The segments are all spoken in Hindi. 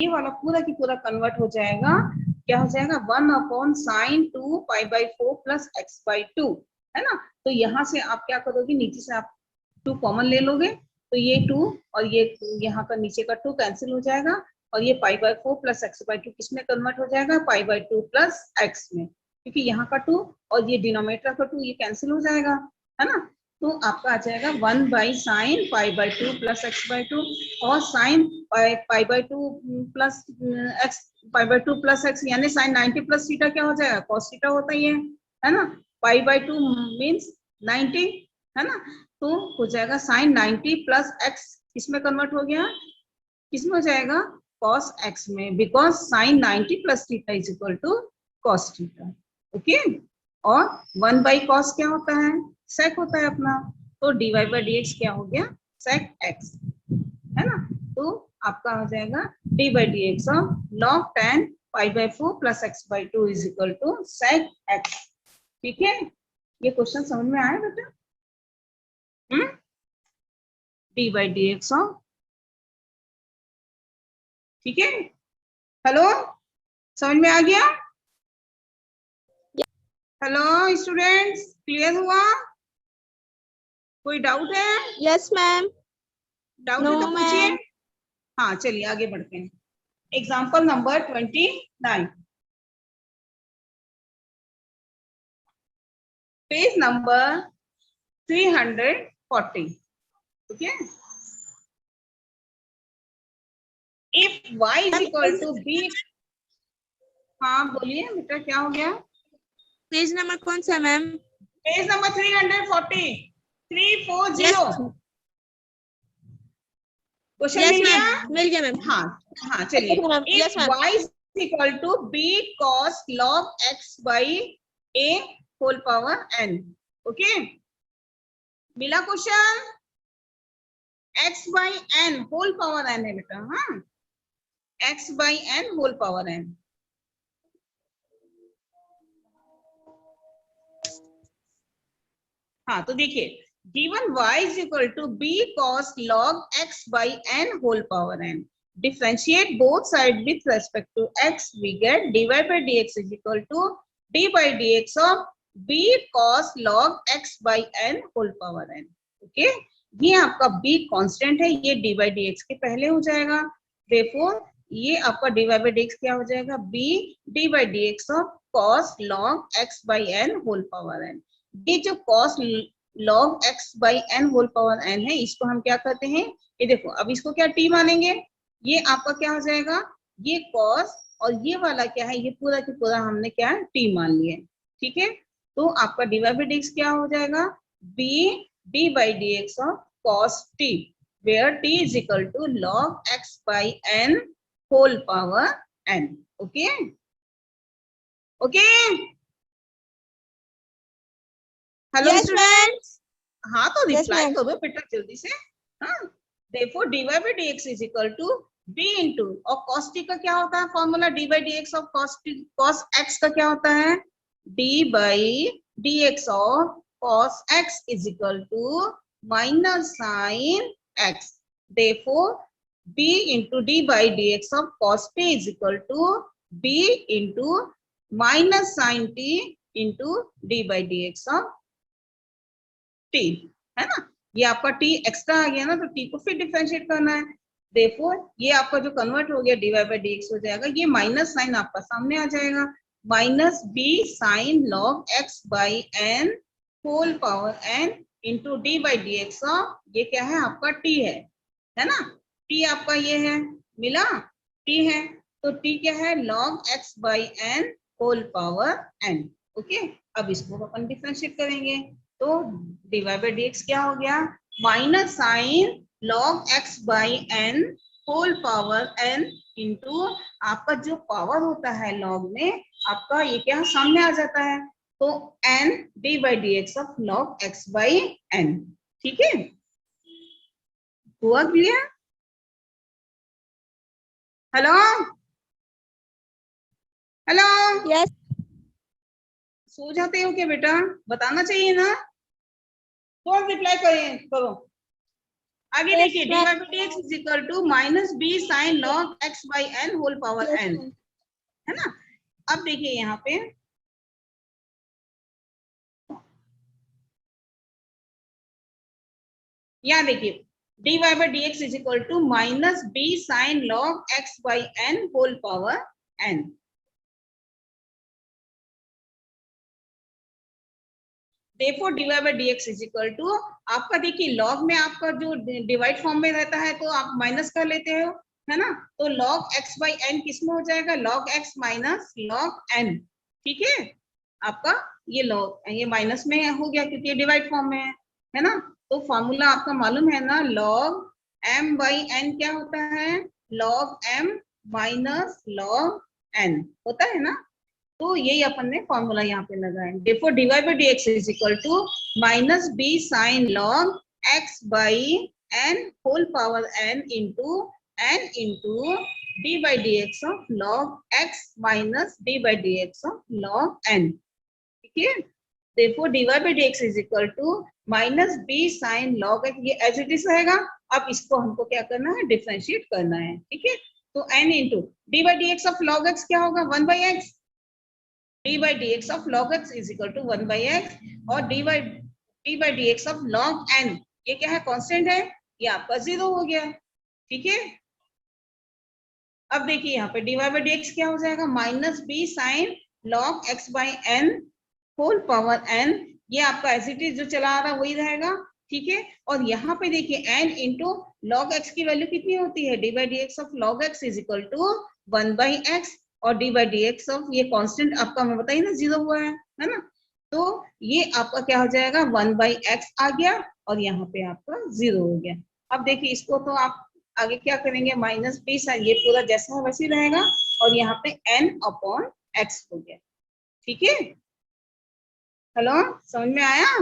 ये वाला पूरा की पूरा कन्वर्ट हो जाएगा, क्या हो जाएगा 1/sin2π/4 प्लस x/2, है ना। तो यहाँ से आप क्या करोगे, नीचे से आप 2 कॉमन ले लोगे, तो ये 2 और ये यहाँ का नीचे का 2 कैंसिल हो जाएगा, और ये π/4 प्लस x/2 किसमें कन्वर्ट हो जाएगा, π/2 प्लस x में, क्योंकि यहाँ का 2 और ये डिनोमिनेटर का 2 ये कैंसिल हो जाएगा, है ना। तो आपका आ जाएगा 1/sin π/2 प्लस x/2, और sin π/2 plus x π/2 plus x यानी sin 90 प्लस थीटा क्या हो जाएगा, cos थीटा होता ही है ना। π/2 मीन्स 90, है ना। तो हो जाएगा sin 90 प्लस x किसमें कन्वर्ट हो गया, किसमें हो जाएगा, cos x में, because sin 90 plus theta is equal to cos theta. Okay, और 1/cos क्या होता है, sec होता है अपना, तो dy/dx क्या हो गया, sec x, है ना। तो आपका हो जाएगा dy/dx of log tan π/4 plus x/2 is equal to sec x। ठीक है, ये क्वेश्चन समझ में आया बेटा, dy/dx ऑफ, ठीक है, हेलो, समझ में आ गया, हेलो स्टूडेंट्स, क्लियर हुआ, कोई डाउट है? Yes ma'am. डाउट है तो पूछिए। हाँ चलिए आगे बढ़ते हैं, example number 29, page number 340। Okay, if y is equal to b, हाँ बोलिए बेटा क्या हो गया, पेज नंबर कौन सा मैम? Page number 340, 340। क्वेश्चन मिल गया? मिल गया मैम। हाँ हाँ चलिए, if y is equal to b cos log x by a whole power n। Okay, मिला question, x by n whole power n है बेटा, हाँ x by n whole power n। हाँ तो देखिए, given y is equal to b cos log x by n whole power n, differentiate both sides with respect to x, we get dy/dx is equal to d/dx of b cos log x by n whole power n। Okay, ये आपका b कांस्टेंट है, ये dy/dx के पहले हो जाएगा, therefore ये आपका dy/dx क्या हो जाएगा, b d/dx of cos log x by n whole power n। ये जो cos log x by n whole power n है, इसको हम क्या कहते हैं, ये देखो, अब इसको क्या t मानेंगे, ये आपका क्या हो जाएगा, ये cos और ये वाला क्या है, ये पूरा की पूरा हमने क्या है t मान लिया, ठीक है। तो आपका dy/dx क्या हो जाएगा, b d/dx of cos t, where t is equal to log x by n whole power n। Okay okay, hello students, हाँ तो रिप्लाई करो बेटा जल्दी से, हाँ। therefore dy/dx is equal to b into, और cos t का क्या होता है formula, dy/dx of cos x का क्या होता है, d/dx of cos x is equal to minus sin x, therefore b into d/dx of cos t is equal to b into minus sin t into d/dx of t, है ना। ये आपका t एक्स्ट्रा आ गया ना, तो t को फिर डिफरेंशिएट करना है, देखो ये आपका जो कन्वर्ट हो गया dy/dx हो जाएगा, ये माइनस साइन आपका सामने आ जाएगा, minus b sine log x by n whole power n into d/dx of, ये क्या है आपका t है ना, t आपका ये है, मिला t है, तो t क्या है log x by n whole power n। Okay, अब इसको अपन डिफरेंशिएट करेंगे, तो dy/dx क्या हो गया, minus sine log x by n whole power n into आपका जो पावर होता है log में, आपका ये क्या सामने आ जाता है, तो n d/dx of log x by n। ठीक है, हुआ क्लियर? Hello hello, yes. सो जाते हो क्या बेटा, बताना चाहिए ना, कौन रिप्लाई करें करो, आगे Yes, देखिए dy ma'am. by dx is equal to minus B sine log X by N whole power Yes, N, ma'am. है ना। अब देखिए यहाँ पे यहाँ देखिए dy by dx is equal to minus B sine log X by N whole power N. therefore dy by dx is equal to आपका देखिए लॉग में आपका जो डिवाइड फॉर्म में रहता है तो आप माइनस कर लेते हो, है ना। तो लॉग एक्स बाई एन किस में हो जाएगा, log X minus log N, ठीक है। आपका ये लॉग ये माइनस में हो गया क्योंकि ये डिवाइड फॉर्म में है ना। तो फॉर्मूला आपका मालूम है ना, लॉग m बाई एन क्या होता है, log m minus log n होता है ना। तो यही अपन ने फॉर्मूला यहाँ पे लगाया। therefore dy by dx is equal to minus B sine log x by n whole power n into d by dx of log x minus d by dx of log n, ठीक है। therefore dy by dx is equal to minus B sine log x, ये एज इट इज रहेगा। अब इसको हमको क्या करना है, डिफरेंशिएट करना है, ठीक है। तो n into d by D x of log x क्या होगा, 1 by x, d by dx of log x is equal to 1 by x और d by dx of log n ये क्या है, कांस्टेंट है, ये आपका 0 हो गया, ठीक है। अब देखिए यहाँ पे dy by dx क्या हो जाएगा, minus B sine log x by n whole power n, ये आपका एज इट इज जो चला आ रहा वही रहेगा, ठीक है। और यहाँ पे देखिए n इंटू log x की वैल्यू कितनी होती है, d by dx of log x is equal to 1 by x और d by dx ऑफ ये कांस्टेंट आपका मैं बताइए ना 0 हुआ है ना। तो ये आपका क्या हो जाएगा, 1 by x आ गया और यहाँ पे आपका 0 हो गया। अब देखिए इसको तो आप आगे क्या करेंगे, माइनस बी साइन, ये पूरा जैसा है वैसे रहेगा और यहाँ पे n अपॉन x हो गया, ठीक है। हेलो, समझ में आया।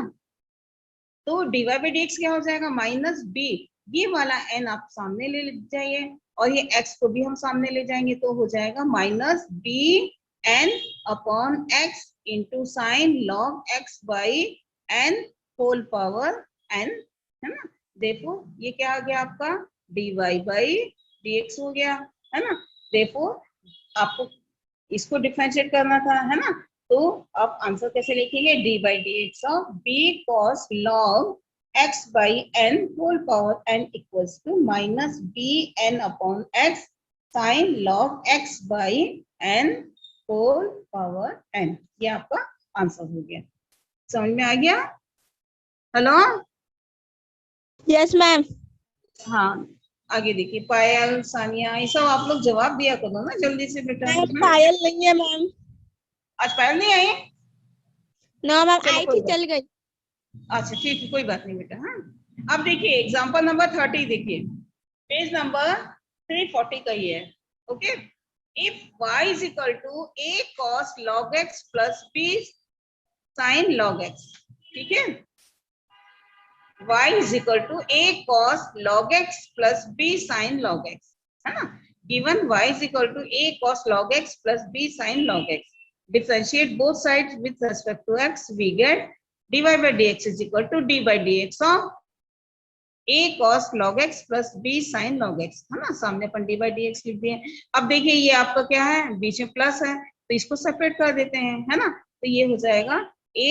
तो dy by dx क्या हो जाएगा, माइनस बी, ये वाला n आप सामने ले जाइए और ये x को भी हम सामने ले जाएंगे तो हो जाएगा minus B n upon x into sine log x by n whole power n, है ना। देखो ये क्या आ गया आपका dy बाई dx हो गया, है ना। देखो आपको इसको डिफरेंशिएट करना था, है ना। तो आप आंसर कैसे लिखेंगे, D by D x of B cos log x by n whole power n equals to minus B n upon x sine log x by n whole power n, ये आपका आंसर हो गया। समझ में आ गया। Hello, Yes, ma'am. हाँ आगे देखिए पायल सानिया ये सब आप लोग जवाब दिया करो ना जल्दी से बेटा। मैम पायल नहीं है मैम। आज पायल नहीं आई, नो मैम, चलो आई कोई थी बात, चल गई। अच्छा ठीक है कोई बात नहीं बेटा। हाँ अब देखिए एग्जांपल नंबर 30 देखिए, पेज नंबर 340 का ही है, okay. If y is equal to a cos log x plus b sin log x, ठीक है। y is equal to a cos log x plus b sin log x, है ना। Given y is equal to a cos log x plus b sin log x, differentiate both sides with respect to x, we get dy by dx is equal to d by dx of a cos log x plus b sin log x, है ना। सामने अपन d by dx लिख दिए। अब देखिए ये आपका क्या है, बीच में प्लस है तो इसको सेपरेट कर देते हैं, है ना। तो ये हो जाएगा a,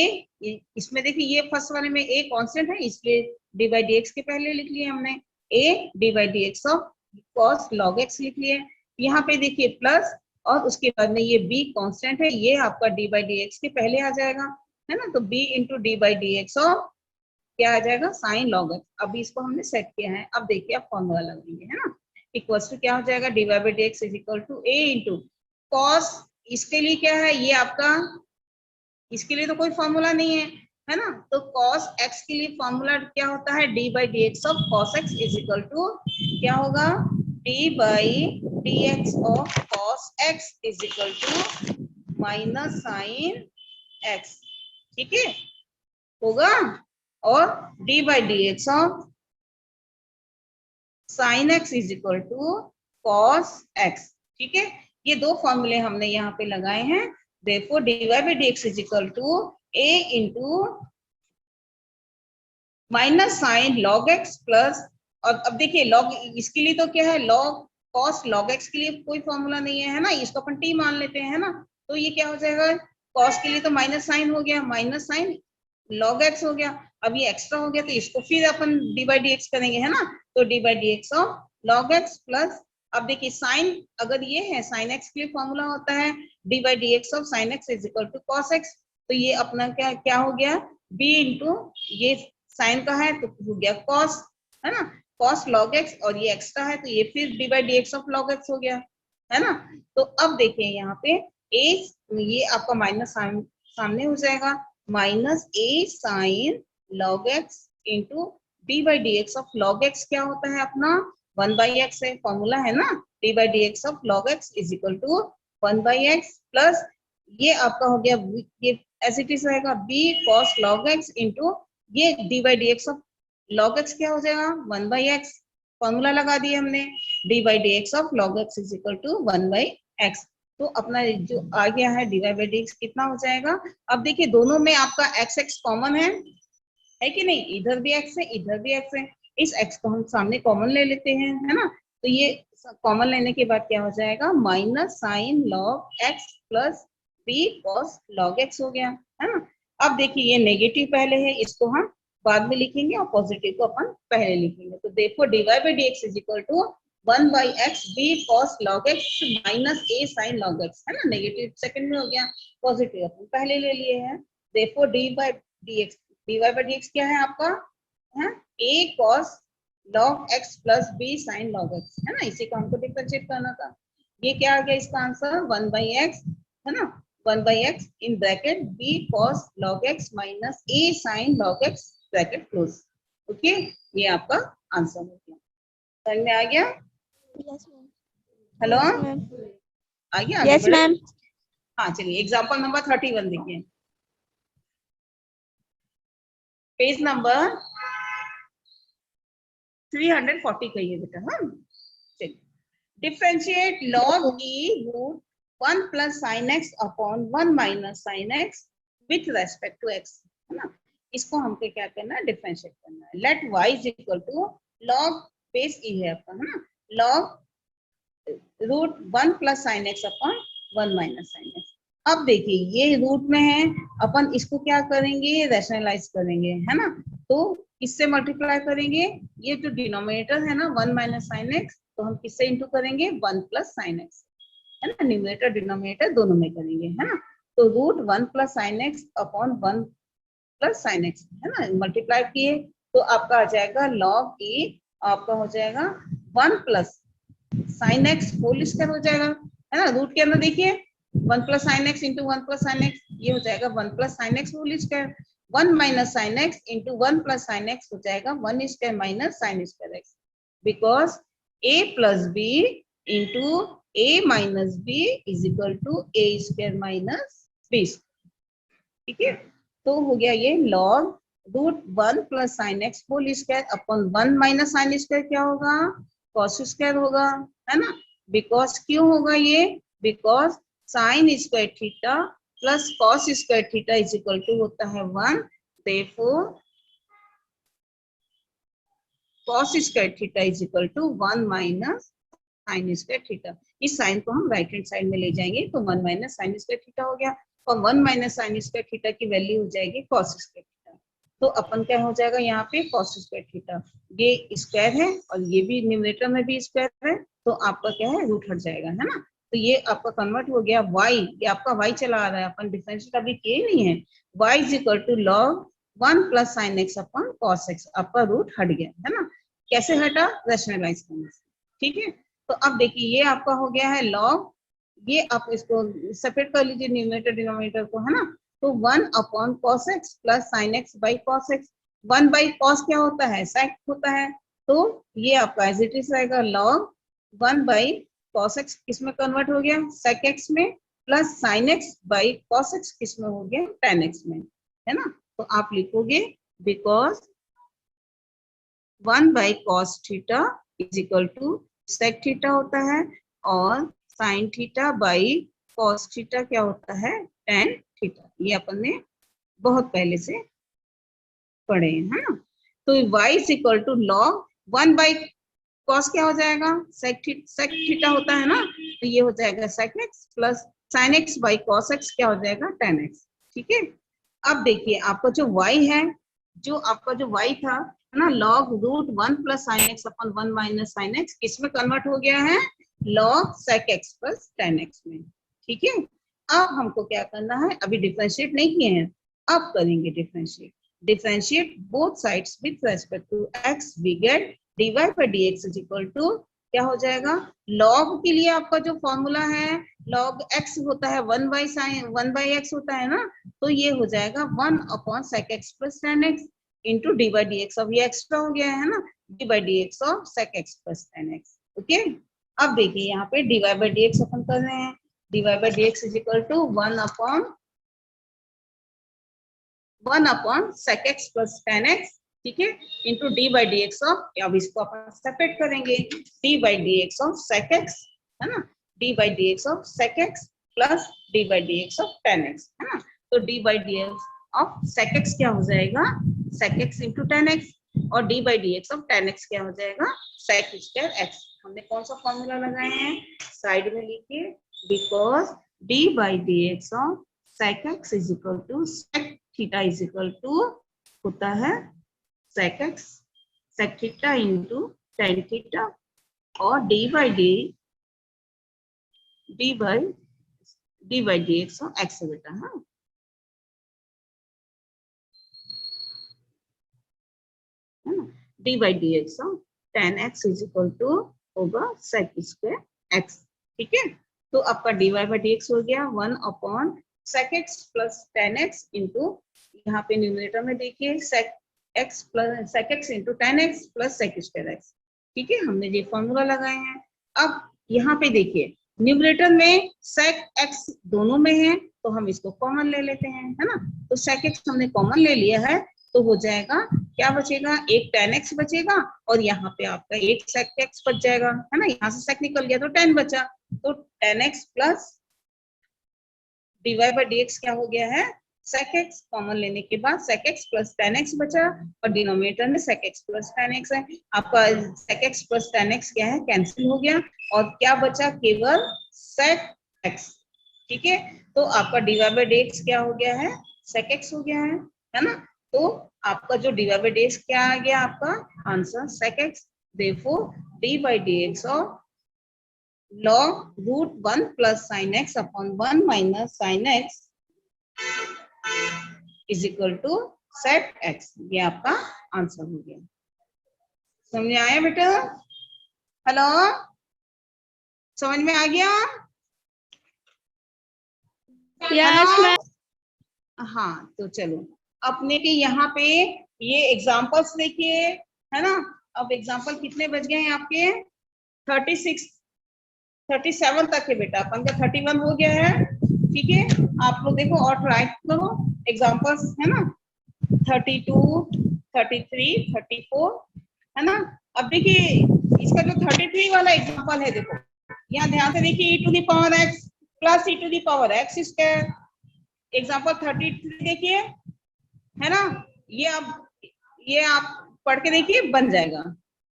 इसमें देखिए ये फर्स्ट वाले में a कांस्टेंट है इसलिए d by dx के पहले लिख लिए हमने a d by dx of cos log x लिख लिए। यहाँ पे देखिए प्लस और उसके बाद में ये b कांस्टेंट है, ये आपका d by dx के पहले आ जाएगा, है ना। तो b into d by D x of क्या आ जाएगा, साइन लॉग एक्स। अभी इसको हमने सेट किया है, अब देखिए आप फॉर्मूला लगाएंगे, है ना। इक्वल्स टू क्या हो जाएगा, D Y by D x is equal to A into cos, इसके लिए क्या है ये आपका, इसके लिए तो कोई फॉर्मूला नहीं है ना। तो कॉस एक्स के लिए फॉर्मूला क्या होता है, D by D x of cos X is equal to क्या होगा, D by D x of cos X is equal to minus sine X, ठीक है होगा। और d by D x of sine x is equal to cos X, ठीक है। ये दो फॉर्मूले हमने यहाँ पे लगाए हैं। देखो dy by D x is equal to a into minus sine log x plus और अब देखिए लॉग इसके लिए तो क्या है, लॉग कॉस लॉग एक्स के लिए कोई फॉर्मूला नहीं है ना, इसको अपन टी मान लेते हैं, है ना। तो ये क्या हो जाएगा, कॉस के लिए तो माइनस साइन हो गया, माइनस साइन लॉग एक्स हो गया। अब ये एक्स्ट्रा हो गया तो इसको फिर अपन डी बाई डी एक्स करेंगे, है ना। तो D by D x of log x plus, अब देखिए साइन अगर ये है, साइन एक्स के लिए फॉर्मूला होता है D by D x of sine x is equal to cos X. तो ये अपना क्या क्या हो गया, बी इंटू ये साइन का है तो हो गया कॉस, है ना, कॉस लॉग एक्स, और ये एक्स्ट्रा है तो ये फिर D by D x of log X हो गया, है ना। तो अब देखिए यहाँ पे ए, ये आपका माइनस सामने हो जाएगा, minus A sine log x into d by D x of log x क्या होता है अपना 1 बाई एक्स है, फॉर्मूला है ना, d by D x of log x is equal to 1 by x plus ये आपका हो गया, ये एज इट इज रहेगा b cos log x into ये d by D x of log x क्या हो जाएगा 1 बाई एक्स, फॉर्मूला लगा दिया हमने, D by D x of log x is equal to 1 by X. तो अपना जो आ गया है डी बाई डी एक्स कितना हो जाएगा। अब देखिए दोनों में आपका एक्स एक्स कॉमन है कि नहीं, इधर भी एक्स है इधर भी एक्स है, इस एक्स को हम सामने कॉमन ले लेते हैं, है ना। तो ये कॉमन लेने के बाद क्या हो जाएगा, minus sine log x plus B cos log X हो गया, है ना। अब देखिए ये नेगेटिव पहले है, इसको हम बाद में लिखेंगे और पॉजिटिव को अपन पहले लिखेंगे। तो देखो D Y by D x is equal to 1 by X B cos log X minus A sine log x, है ना, नेगेटिव सेकंड में हो गया, पॉजिटिव अपन पहले ले लिए हैं। देखो d by D x, d Y by D x क्या है आपका, है a cos log x plus b sine log x, है ना, इसी को हमको डिफरेंशिएट करना था। ये क्या आ गया इसका आंसर 1 बाई एक्स, है ना, 1 by X in bracket B cos log X minus A sine log X bracket close. Okay, ये आपका आंसर हो गया, समझ में आ गया। Yes, ma'am. Hello, Yes, ma'am. आ गया, आगे Yes, बढ़े। ma'am. हाँ चलिए एग्जाम्पल नंबर 31 देखिए, पेज नंबर 340 कहिए बेटा। हाँ चलिए, differentiate log E root 1 plus sine x upon 1 minus sine X with respect to X, है ना। इसको हमको क्या करना है, डिफरेंशिएट करना है। Let y is equal to log base e है आपका, है ना, log root 1 plus sine x upon 1 minus sine x. अब देखिए ये रूट में है, अपन इसको क्या करेंगे, रैशनलाइज करेंगे, है ना। तो किससे मल्टीप्लाई करेंगे, ये जो डिनोमिनेटर है ना 1 माइनस साइन एक्स, तो हम किससे इंटू करेंगे 1 प्लस साइन एक्स, है ना, न्यूमरेटर डिनोमिनेटर दोनों में करेंगे, है ना। तो root 1 plus sine x upon 1 plus sine X, है ना, मल्टीप्लाई किए तो आपका आ जाएगा लॉग ए, आपका हो जाएगा 1 plus sine x whole square हो जाएगा, है ना। रूट के अंदर देखिए 1 plus sine x into 1 plus sine x, ये हो जाएगा 1 plus sine x whole square, 1 minus sine x into 1 plus sine x हो जाएगा 1 square minus sine square x, because a plus b into a minus b is equal to a square minus b, ठीक है। तो हो गया ये log root 1 plus sine x whole square upon 1 minus sine square क्या होगा, कॉस स्क्वायर होगा, है ना। बिकॉज क्यों होगा ये, because sine square theta plus cos square theta is equal to होता है 1, therefore cos square theta is equal to 1 minus sine square theta. इस साइन को हम राइट हैंड साइड में ले जाएंगे तो 1 माइनस साइन स्क्वायर थीटा हो गया, और 1 माइनस साइन स्क्वायर थीटा की वैल्यू हो जाएगी कॉस स्क्वायर थीटा। तो अपन क्या हो जाएगा यहाँ पे कॉस स्क्वायर थीटा, ये स्क्वायर है और ये भी न्यूमरेटर में भी स्क्वायर है, तो आपका क्या है रूट हट जाएगा, है ना। तो ये आपका कन्वर्ट हो गया y, ये आपका y चला आ रहा है, अपन डिफरेंशिएट अभी किए नहीं है, y is equal to log 1 plus sine x upon cos x, आपका रूट हट गया, है ना। कैसे हटा, रैशनलाइज करने से, ठीक है। तो अब देखिए ये आपका हो गया है लॉग, ये आप इसको सेपरेट कर लीजिए न्यूमरेटर डिनोमिनेटर को, है ना। तो 1 upon cos x plus sine x by cos x, 1 by cos क्या होता है, सेक होता है, तो ये आपका एज इट इज रहेगा लॉग 1 बाई कॉस एक्स किसमें कन्वर्ट हो गया, सेक एक्स में, plus sine x by cos x किसमें हो गया, टेन एक्स में, है ना। तो आप लिखोगे because 1 by cos theta is equal to sec theta होता है, और sine theta by cos theta क्या होता है, टेन थीटा। ये अपन ने बहुत पहले से पढ़े हैं, है ना। तो y is equal to log 1 by cos क्या हो जाएगा, सेक थीटा होता है ना, तो ये हो जाएगा sec x plus sine x by cos x क्या हो जाएगा tan एक्स। ठीक है, अब देखिए आपका जो y है, जो आपका जो y था है ना, log root 1 plus sine x upon 1 minus sine x किसमें कन्वर्ट हो गया है, log sec x plus tan x में। ठीक है, अब हमको क्या करना है, अभी डिफरेंशिएट नहीं किए हैं, अब करेंगे differentiate. Differentiate both sides with respect to x, we get dy by dx is equal to क्या हो जाएगा, log के लिए आपका जो फॉर्मूला है log x होता है 1 बाई साइन 1 बाई x होता है ना, तो ये हो जाएगा 1 upon sec x plus tan x into d by D x. अब ये एक्स्ट्रा हो गया है ना, d by D x of sec x plus tan x। Okay, अब देखिए यहाँ पे d Y by D x upon कर रहे हैं, d Y by D x is equal to 1 upon sec x plus tan x, ठीक है, into d by D x of, अब इसको अपन सेपरेट करेंगे, D by D x of sec x है ना, d by D x of sec x plus D by D x of tan x है ना, तो D by D x of sec x क्या हो जाएगा, sec x into tan x, और d by D x of tan x क्या हो जाएगा, sec स्क्वायर x। हमने कौन सा फॉर्मूला लगाए हैं, साइड में लिखिए, because d by D x of sec x is equal to sec theta is equal to होता है sec x sec theta into tan theta, और d by D x of x है बेटा, हाँ है ना, d by D x of tan x is equal to होगा sec स्क्वायर x। ठीक है, तो आपका d Y by D x हो गया 1 upon sec x plus tan x into, यहाँ पे न्यूमरेटर में देखिए sec x into tan x plus sec square x। ठीक है, हमने ये फॉर्मूला लगाए हैं। अब यहाँ पे देखिए न्यूमरेटर में sec x दोनों में है, तो हम इसको कॉमन ले लेते हैं, है ना, तो sec x हमने कॉमन ले लिया है, तो हो जाएगा क्या बचेगा, एक tan x बचेगा, और यहाँ पे आपका एक sec x बच जाएगा, है ना, यहाँ से sec निकल गया तो tan बचा, तो tan x plus dy by dx क्या हो गया है, sec x, कॉमन लेने के बाद sec x plus tan x बचा, और डिनोमिनेटर में sec x plus tan x है, आपका sec x plus tan x क्या है, कैंसिल हो गया, और क्या बचा, केवल sec x। ठीक है, तो आपका dy बाई dx क्या हो गया है, sec x हो गया है ना, तो आपका जो dy बाई dx क्या आ गया, आपका answer sec x। Therefore d by dx of log root 1 plus sine x upon 1 minus sine x is equal to sec x, ये आपका आंसर हो गया। समझ में आया बेटा, हेलो, समझ में आ गया, यस मैम। हाँ, तो चलो अपने के यहाँ पे ये एग्जांपल्स देखिए, है ना, अब एग्जांपल कितने बज गए हैं आपके, 37 तक है बेटा, अपन का 31 हो गया है। ठीक है, आप लोग देखो और राइट करो एग्जांपल्स, है ना, 32, 33, 34, है ना। अब देखिए इसका जो 33 वाला एग्जांपल है, देखो यहाँ ध्यान से देखिए, e to the power x plus e to the power x square, example 33 देखिए, है ना, ये आप पढ़ के देखिए बन जाएगा।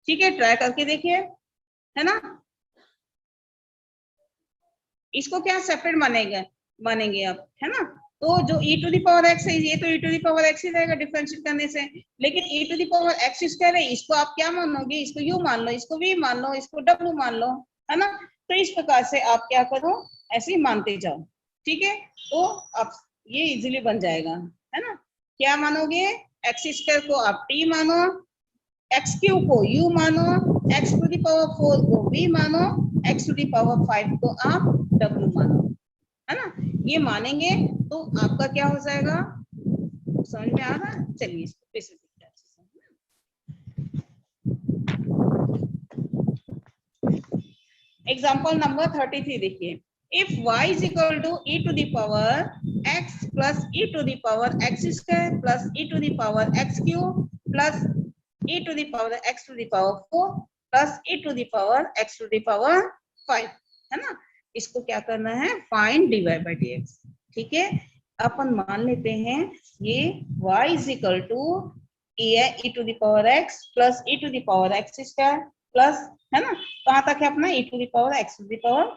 ठीक है, ट्राई करके देखिए, है ना, इसको क्या सेपरेट मानेंगे आप, है ना, तो जो e to the power x है, ये तो e to the power x ही रहेगा डिफरेंशिएट करने से, लेकिन e to the power x square है, इसको आप क्या मानोगे, इसको u मान लो, इसको v मान लो, इसको w मान लो, है ना, तो इस प्रकार से आप क्या करो, ऐसे ही मानते जाओ। ठीक है, तो आप ये इजीली बन जाएगा, है ना, क्या मानोगे, x स्क्वायर को आप t मानो, x क्यूब को u मानो, x टू दी पावर 4 को v मानो, x टू दी पावर 5 को आप w मानो, है ना, ये मानेंगे तो आपका क्या हो जाएगा, समझ में आ रहा है, चलिए इसको फिर से देखते हैं। एग्जाम्पल नंबर 33 देखिए, if y is equal to e to the power x plus e to the power x square plus e to the power x cube plus e to the power x to the power 4 plus e to the power x to the power 5, है ना, इसको क्या करना है, फाइंड dy by dx। ठीक है, अपन मान लेते हैं ये y is equal to ये है e to the power x plus e to the power x square plus, है ना, कहाँ तक है अपना e to the power x to the power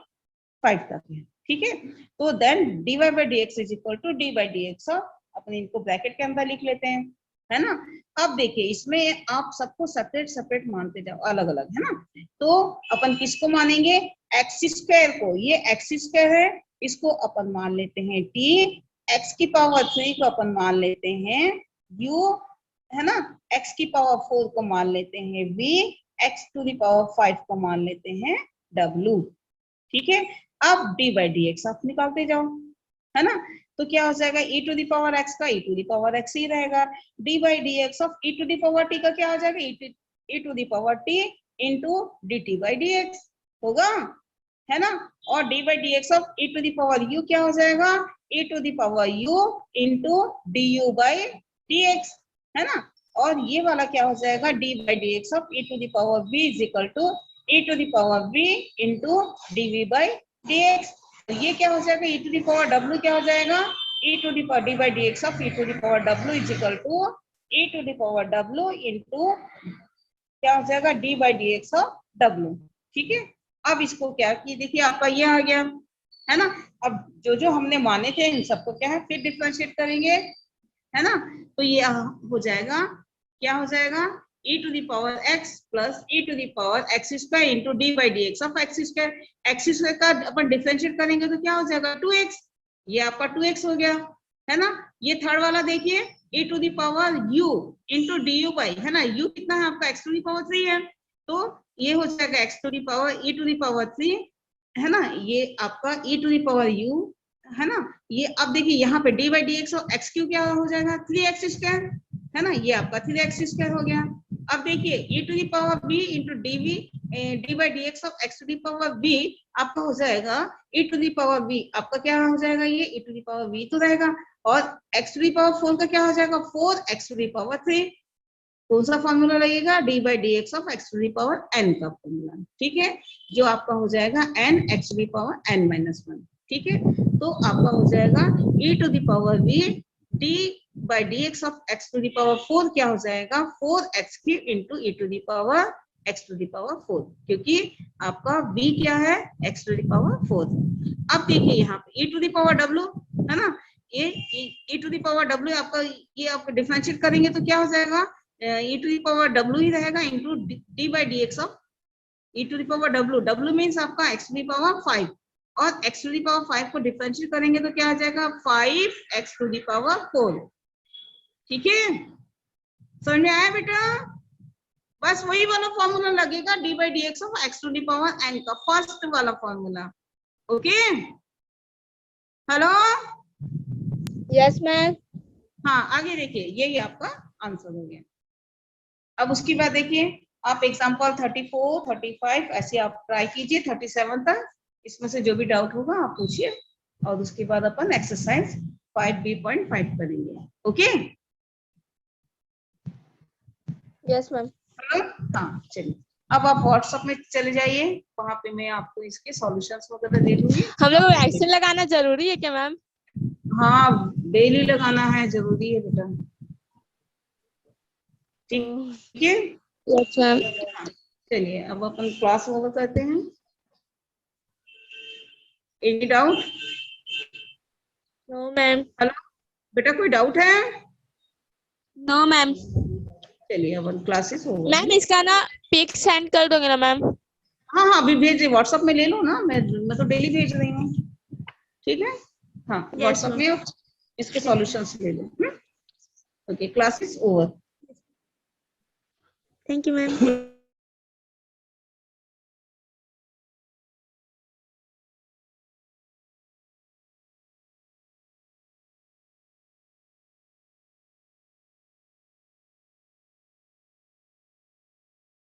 5 तक है, ठीक है। तो then dy by dx is equal to d by dx, अपने इनको ब्रैकेट के अंदर लिख लेते हैं, है ना। अब देखिए इसमें आप सबको सेपरेट सेपरेट मानते जाओ, अलग अलग, है ना। तो अपन किसको मानेंगे, एक्स स्क्वायर को, ये एक्स स्क्वायर है, इसको अपन मान लेते हैं t, x की पावर 3 को अपन मान लेते हैं u, है ना, x की पावर 4 को मान लेते हैं v, x to the power 5 को मान लेते हैं w, ठीक है। अब d by dx आप निकालते जाओ, है ना। तो क्या हो जाएगा, e to the power x का e to the power x ही रहेगा, d by dx of e to the power t का क्या हो जाएगा, e to the power t into dt by dx होगा, है ना। और d by dx of e to the power u क्या हो जाएगा, e to the power u into du by dx, है ना। और ये वाला क्या हो जाएगा, d by dx of e to the power v is equal to e to the power v into dv by dx। तो ये क्या हो जाएगा, e to the power w क्या हो जाएगा, e to the power d by dx of e to the power w is equal to e to the power w into क्या हो जाएगा, d by dx of w, ठीक है। अब इसको क्या किए, देखिए आपका ये आ गया, है ना। अब जो जो हमने माने थे इन सबको क्या है फिर डिफरेंशिएट करेंगे, है ना। तो ये हो जाएगा, क्या हो जाएगा, e to the power x plus e to the power x square into d by dx of x square का अपन डिफरेंशिएट करेंगे तो क्या हो जाएगा 2x, ये आपका 2x हो गया, है ना। ये थर्ड वाला देखिए e to the power u into du by, है ना, u कितना है आपका x टू द पावर 3 है, तो ये हो जाएगा x to the power e to the power 3, है ना, ये आपका e to the power u, है ना। ये अब देखिए यहाँ पे d by dx और x क्यू क्या हो जाएगा 3x स्क्वायर, है ना, ये आपका 3x स्क्वायर हो गया। अब देखिए e to the power b into d by dx of x to the power b आपका हो जाएगा e to the power b, आपका क्या हो जाएगा, ये e to the power b तो रहेगा, और x टू द पावर 4 का क्या हो जाएगा 4x टू द पावर 3, कौन सा फॉर्मूला लगेगा, d by dx of x to the power n का फॉर्मूला, ठीक है, जो आपका हो जाएगा n x to the power n minus 1, ठीक है। तो आपका हो जाएगा e to the power v d by dx of x to the power 4 क्या हो जाएगा 4x cube into e to the power x to the power 4, क्योंकि आपका v क्या है x टू द पावर 4। अब देखिए यहाँ पे e to the power w, है ना, ये e to the power w आपका, ये आप डिफरेंशिएट करेंगे तो क्या हो जाएगा, e to the power w ही रहेगा into d by dx of e to the power w means आपका x टू द पावर 5, और x टू द पावर 5 को डिफरेंशिएट करेंगे तो क्या आ जाएगा 5x टू द पावर 4, ठीक है। समझ में आया बेटा, बस वही वाला फॉर्मूला लगेगा d by dx of x to the power n का, फर्स्ट वाला formula, okay. Hello, yes ma'am. हाँ आगे देखिए, यही आपका आंसर हो गया। अब उसके बाद देखिए आप एग्जाम्पल 34, 35 ऐसे आप ट्राई कीजिए 37 तक, इसमें से जो भी डाउट होगा आप पूछिए, और उसके बाद अपन एक्सरसाइज 5b.5 करेंगे, ओके। Yes ma'am. हाँ चलिए, अब आप व्हाट्सएप में चले जाइए, वहां पे मैं आपको इसके सॉल्यूशंस वगैरह दे दूंगी। हम लोग को एक्शन लगाना जरूरी है क्या मैम? हाँ डेली लगाना है, जरूरी है बेटा, ठीक है। Yes ma'am. चलिए अब अपन क्लास ओवर करते हैं। Any doubt? No ma'am. Hello बेटा, कोई डाउट है? No ma'am. चलिए अपन क्लासेस ओवर। मैम इसका ना पिक सेंड कर दोगे ना मैम? हाँ हाँ अभी भेज रही, व्हाट्सएप में ले लो ना, मैं तो डेली भेज रही हूँ, ठीक है। हाँ व्हाट्सएप में इसके सॉल्यूशंस ले लो, okay. Classes over. Thank you ma'am.